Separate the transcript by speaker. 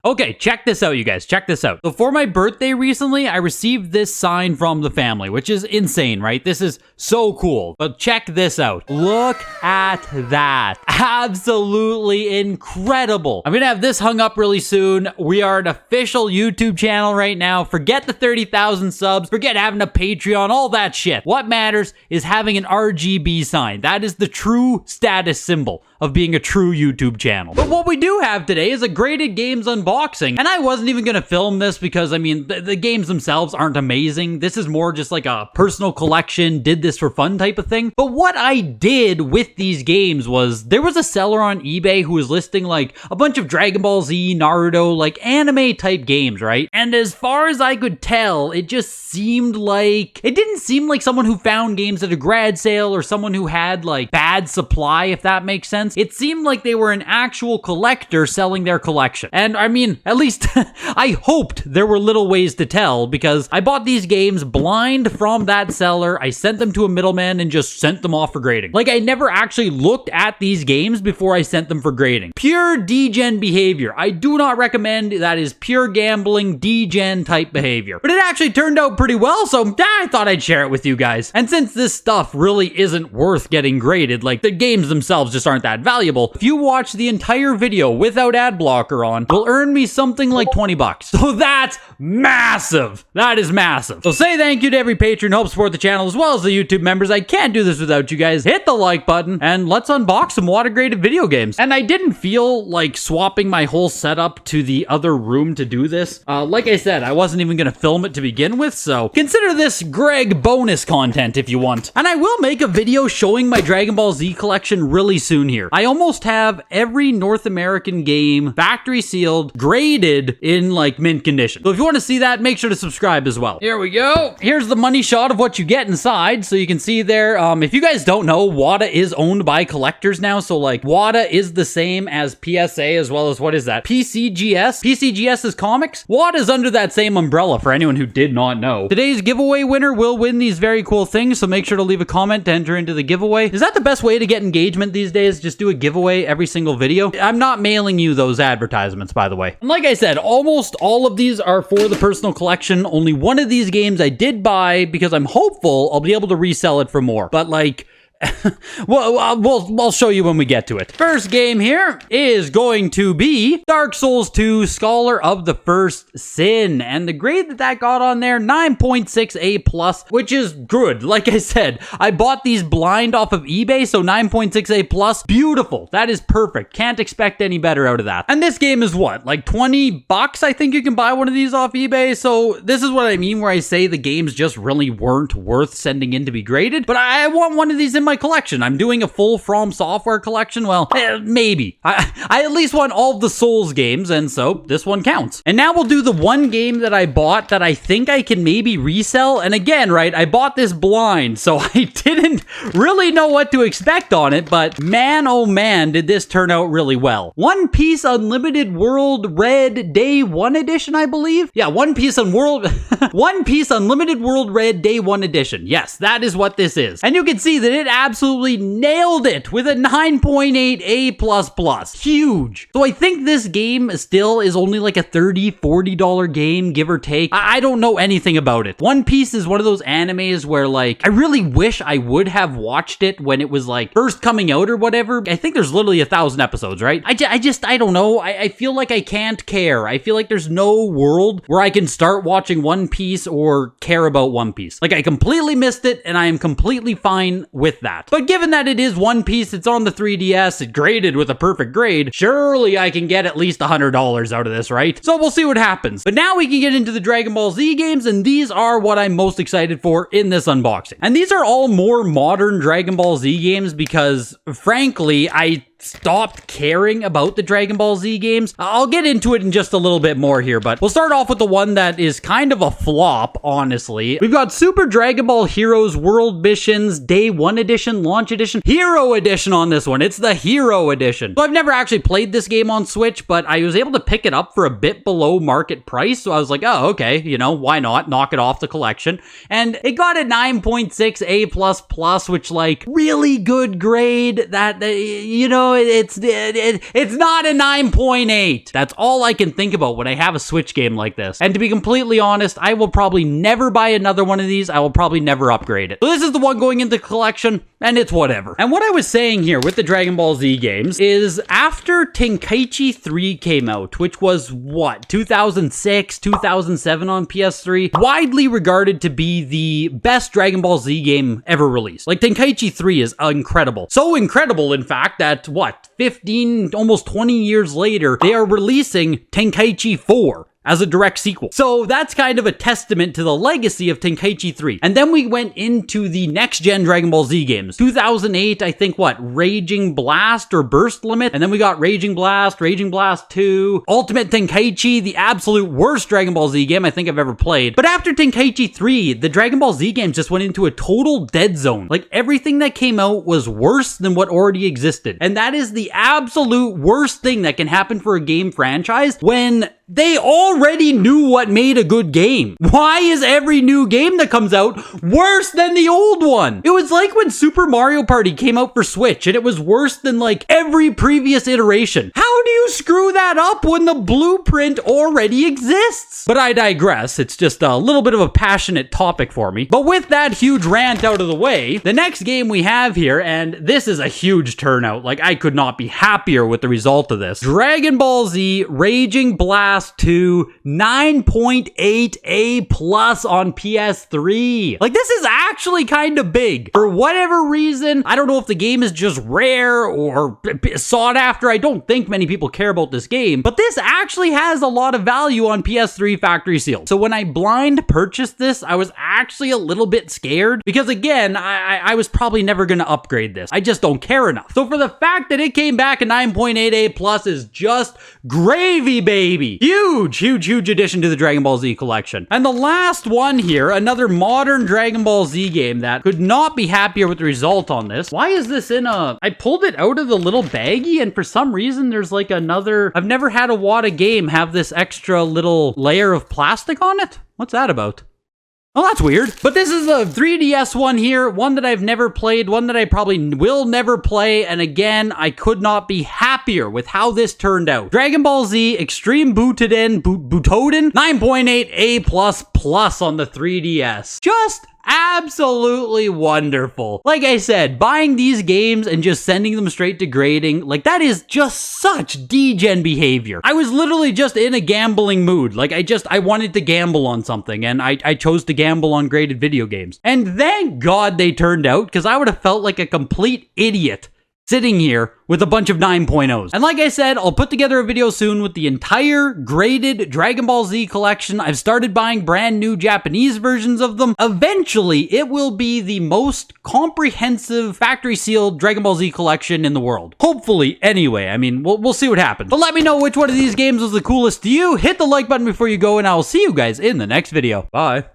Speaker 1: Okay, check this out, you guys. Check this out. So for my birthday recently, I received this sign from the family, which is insane, right? This is so cool. But check this out. Look at that. Absolutely incredible. I'm gonna have this hung up really soon. We are an official YouTube channel right now. Forget the 30,000 subs. Forget having a Patreon, all that shit. What matters is having an RGB sign. That is the true status symbol of being a true YouTube channel. But what we do have today is a graded games unboxing. And I wasn't even gonna film this because, I mean, the games themselves aren't amazing. This is more just like a personal collection, did this for fun type of thing. But what I did with these games was, there was a seller on eBay who was listing like a bunch of Dragon Ball Z, Naruto, like anime type games, right? And as far as I could tell, it just seemed like, it didn't seem like someone who found games at a grad sale or someone who had like bad supply, if that makes sense. It seemed like they were an actual collector selling their collection. And I mean, at least I hoped there were little ways to tell, because I bought these games blind from that seller. I sent them to a middleman and just sent them off for grading. Like, I never actually looked at these games before I sent them for grading. Pure degen behavior. I do not recommend. That is pure gambling, degen type behavior. But it actually turned out pretty well, so I thought I'd share it with you guys. And since this stuff really isn't worth getting graded, like the games themselves just aren't that valuable, if you watch the entire video without ad blocker on, will earn me something like 20 bucks. So that's massive. That is massive. So say thank you to every patron who helps support the channel, as well as the YouTube members. I can't do this without you guys. Hit the like button and let's unbox some WATA graded video games. And I didn't feel like swapping my whole setup to the other room to do this. Like I said, I wasn't even gonna film it to begin with, so consider this Greg bonus content if you want. And I will make a video showing my Dragon Ball Z collection really soon here. I almost have every North American game factory sealed, graded in like mint condition. So if you want to see that, make sure to subscribe as well. Here we go. Here's the money shot of what you get inside. So you can see there, if you guys don't know, WATA is owned by collectors now. So like WATA is the same as PSA, as well as, what is that? PCGS. PCGS is comics. WATA is under that same umbrella, for anyone who did not know. Today's giveaway winner will win these very cool things. So make sure to leave a comment to enter into the giveaway. Is that the best way to get engagement these days? Just do a giveaway every single video. I'm not mailing you those advertisements, by the way. And like I said, almost all of these are for the personal collection. Only one of these games I did buy because I'm hopeful I'll be able to resell it for more. But like, well, we'll show you when we get to it. First game here is going to be Dark Souls 2 Scholar of the First Sin. And the grade that got on there, 9.6 A+, which is good. Like I said, I bought these blind off of eBay, so 9.6 A+, beautiful. That is perfect. Can't expect any better out of that. And this game is what, like 20 bucks? I think you can buy one of these off eBay. So this is what I mean where I say the games just really weren't worth sending in to be graded. But I want one of these in my collection. I'm doing a full From Software collection. Well, maybe. I at least want all of the Souls games, and so this one counts. And now we'll do the one game that I bought that I think I can maybe resell. And again, right, I bought this blind, so I didn't really know what to expect on it, but man, oh man, did this turn out really well. One Piece Unlimited World Red Day 1 Edition, I believe? Yeah, One Piece One Piece Unlimited World Red Day 1 Edition. Yes, that is what this is. And you can see that it absolutely nailed it with a 9.8 A++. Huge. So I think this game still is only like a $30, $40 game, give or take. I don't know anything about it. One Piece is one of those animes where like, I really wish I would have watched it when it was like first coming out or whatever. I think there's literally 1,000 episodes, right? I don't know. I feel like I can't care. I feel like there's no world where I can start watching One Piece or care about One Piece. Like, I completely missed it and I am completely fine with that. But given that it is One Piece, it's on the 3DS, it graded with a perfect grade, surely I can get at least $100 out of this, right? So we'll see what happens. But now we can get into the Dragon Ball Z games, and these are what I'm most excited for in this unboxing. And these are all more modern Dragon Ball Z games because, frankly, I stopped caring about the Dragon Ball Z games. I'll get into it in just a little bit more here, but we'll start off with the one that is kind of a flop, honestly. We've got Super Dragon Ball Heroes World Missions Day 1 Edition, Launch Edition, Hero Edition on this one. It's the Hero Edition. So I've never actually played this game on Switch, but I was able to pick it up for a bit below market price, so I was like, oh, okay, you know, why not? Knock it off the collection. And it got a 9.6 A++, which, like, really good grade that, you know, no, it's not a 9.8. That's all I can think about when I have a Switch game like this. And to be completely honest, I will probably never buy another one of these. I will probably never upgrade it. So this is the one going into the collection, and it's whatever. And what I was saying here with the Dragon Ball Z games is after Tenkaichi 3 came out, which was what, 2006, 2007 on PS3, widely regarded to be the best Dragon Ball Z game ever released. Like, Tenkaichi 3 is incredible. So incredible, in fact, that what, 15, almost 20 years later, they are releasing Tenkaichi 4 as a direct sequel. So that's kind of a testament to the legacy of Tenkaichi 3. And then we went into the next-gen Dragon Ball Z games. 2008, I think, what, Raging Blast or Burst Limit? And then we got Raging Blast 2, Ultimate Tenkaichi, the absolute worst Dragon Ball Z game I think I've ever played. But after Tenkaichi 3, the Dragon Ball Z games just went into a total dead zone. Like, everything that came out was worse than what already existed. And that is the absolute worst thing that can happen for a game franchise when they already knew what made a good game. Why is every new game that comes out worse than the old one? It was like when Super Mario Party came out for Switch and it was worse than like every previous iteration. How do you screw that up when the blueprint already exists? But I digress. It's just a little bit of a passionate topic for me. But with that huge rant out of the way, the next game we have here, and this is a huge turnout. Like, I could not be happier with the result of this. Dragon Ball Z Raging Blast 2 9.8 A+ on PS3. Like, this is actually kind of big. For whatever reason, I don't know if the game is just rare or sought after. I don't think many people care about this game, but this actually has a lot of value on PS3 factory sealed. So when I blind purchased this, I was actually a little bit scared because, again, I was probably never going to upgrade this. I just don't care enough. So for the fact that it came back a 9.8 A+ is just gravy, baby. Huge addition to the Dragon Ball Z collection. And the last one here, another modern Dragon Ball Z game that could not be happier with the result on this. Why is this in a... I pulled it out of the little baggie and for some reason there's like another... I've never had a WATA game have this extra little layer of plastic on it. What's that about? Oh, that's weird. But this is a 3DS one here, one that I've never played, one that I probably will never play, and again, I could not be happier with how this turned out. Dragon Ball Z Extreme Butoden 9.8 A++ on the 3DS. Just absolutely wonderful. Like I said, buying these games and just sending them straight to grading, like that is just such degen behavior. I was literally just in a gambling mood. Like I wanted to gamble on something and I chose to gamble on graded video games. And thank God they turned out, because I would have felt like a complete idiot sitting here with a bunch of 9.0s. And like I said, I'll put together a video soon with the entire graded Dragon Ball Z collection. I've started buying brand new Japanese versions of them. Eventually, it will be the most comprehensive factory sealed Dragon Ball Z collection in the world. Hopefully, anyway. I mean, we'll see what happens. But let me know which one of these games was the coolest to you. Hit the like button before you go, and I will see you guys in the next video. Bye.